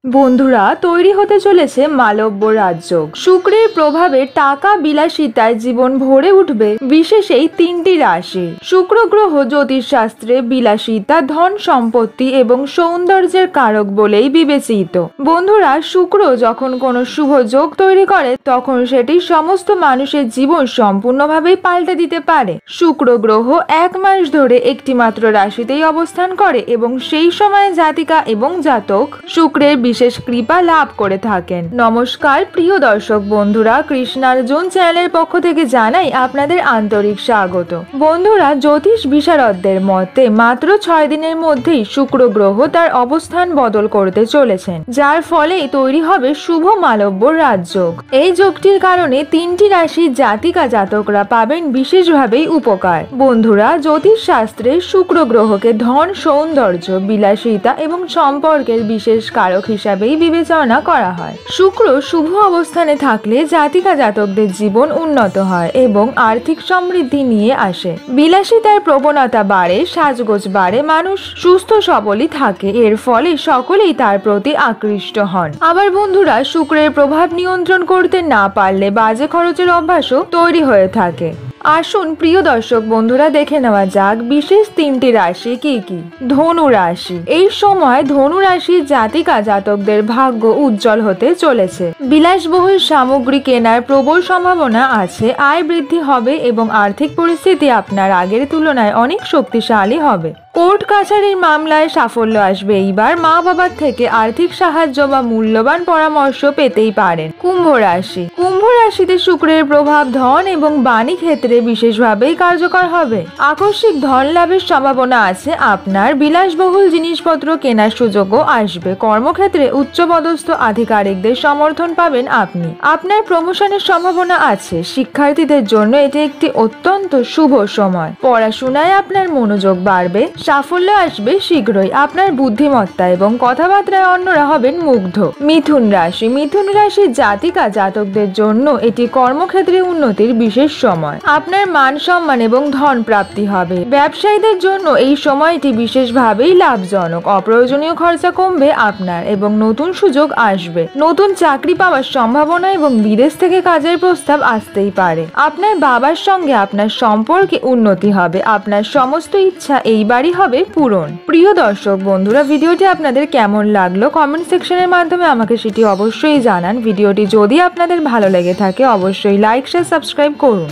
বন্ধুরা, তৈরি হতে চলেছে মালব্য রাজযোগ। শুক্রের প্রভাবে টাকা বিলাসিতায় জীবন ভরে উঠবে বিশেষ এই তিনটি রাশি। শুক্র গ্রহ জ্যোতিষশাস্ত্রে বিলাসিতা, ধন সম্পত্তি এবং সৌন্দর্যের কারক বলেই বিবেচিত। বন্ধুরা, শুক্র যখন কোনো শুভ যোগ তৈরি করে তখন সেটি সমস্ত মানুষের জীবন সম্পূর্ণভাবেই পাল্টে দিতে পারে। শুক্র গ্রহ 1 মাস ধরে একটি মাত্র রাশিতেই অবস্থান করে এবং সেই সময়ে জাতিকা এবং জাতক শুক্রের বিশেষ কৃপা লাভ করে থাকেন। নমস্কার প্রিয় দর্শক বন্ধুরা, কৃষ্ণার্জুন চ্যানেলের পক্ষ থেকে জানাই আপনাদের আন্তরিক স্বাগত। বন্ধুরা, জ্যোতিষ বিশারদদের মতে মাত্র 6 দিনের মধ্যেই শুক্র গ্রহ তার অবস্থান বদল করতে চলেছেন, যার ফলেই তৈরি হবে শুভ মালব্য রাজযোগ। এই যোগটির কারণে 3টি রাশির জাতিকা জাতকরা পাবেন বিশেষভাবেই উপকার। বন্ধুরা, জ্যোতিষ শাস্ত্রে শুক্র গ্রহকে ধন, সৌন্দর্য, বিলাসিতা এবং সম্পর্কের বিশেষ কারক হিসাবেই বিবেচনা করা হয়। শুক্র শুভ অবস্থানে থাকলে জাতিকা জাতকদের জীবন উন্নত হয় এবং আর্থিক সমৃদ্ধি নিয়ে আসে। বিলাসিতার প্রবণতা বাড়ে, সাজগোজ বাড়ে, মানুষ সুস্থ সবলই থাকে। এর ফলে সকলেই তার প্রতি আকৃষ্ট হন। আবার বন্ধুরা, শুক্রের প্রভাব নিয়ন্ত্রণ করতে না পারলে বাজে খরচের অভ্যাসও তৈরি হয়ে থাকে। আসুন প্রিয় দর্শক বন্ধুরা, দেখে নেওয়া যাক বিশেষ 3টি রাশি কি কি। ধনু রাশি। এই সময় ধনু রাশির জাতিকা জাতকদের ভাগ্য উজ্জ্বল হতে চলেছে। বিলাসবহুল সামগ্রী কেনার প্রবল সম্ভাবনা আছে, আয় বৃদ্ধি হবে এবং আর্থিক পরিস্থিতি আপনার আগের তুলনায় অনেক শক্তিশালী হবে। কোর্ট কাছারির মামলায় সাফল্য আসবে। এইবার মা বাবার থেকে আর্থিক সাহায্য বা মূল্যবান পরামর্শ পেতেই পারেন। কুম্ভ রাশি। কুম্ভ রাশিতে শুক্রের প্রভাব ধন এবং বাণী ক্ষেত্রে বিশেষভাবেই কার্যকর হবে। আকস্মিক ধন লাভের সম্ভাবনা আছে আপনার। বিলাসবহুল জিনিসপত্র কেনার সুযোগও আসবে। কর্মক্ষেত্রে উচ্চপদস্থ আধিকারিকদের সমর্থন পাবেন আপনি। আপনার প্রমোশনের সম্ভাবনা আছে। শিক্ষার্থীদের জন্য এটি একটি অত্যন্ত শুভ সময়। পড়াশোনায় আপনার মনোযোগ বাড়বে, সাফল্য আসবে শীঘ্রই। আপনার বুদ্ধিমত্তা এবং কথাবার্তায় অন্যরা হবেন মুগ্ধ। মিথুন রাশি। মিথুন রাশির জাতিকা জাতকদের জন্য এটি কর্মক্ষেত্রে উন্নতির বিশেষ সময়। আপনার মান সম্মান এবং ধন প্রাপ্তি হবে। ব্যবসায়ীদের জন্য এই সময়টি বিশেষভাবেই লাভজনক। অপ্রয়োজনীয় খরচা কমবে আপনার এবং নতুন সুযোগ আসবে। নতুন চাকরি পাওয়ার সম্ভাবনা এবং বিদেশ থেকে কাজের প্রস্তাব আসতেই পারে। আপনার বাবার সঙ্গে আপনার সম্পর্কে উন্নতি হবে। আপনার সমস্ত ইচ্ছা এইবারই হবে পূরণ। প্রিয় দর্শক বন্ধুরা, ভিডিওটি আপনাদের কেমন লাগলো কমেন্ট সেকশনের মাধ্যমে আমাকে সেটি অবশ্যই জানান। ভিডিওটি যদি আপনাদের ভালো লেগে থাকে অবশ্যই লাইক, শেয়ার, সাবস্ক্রাইব করুন।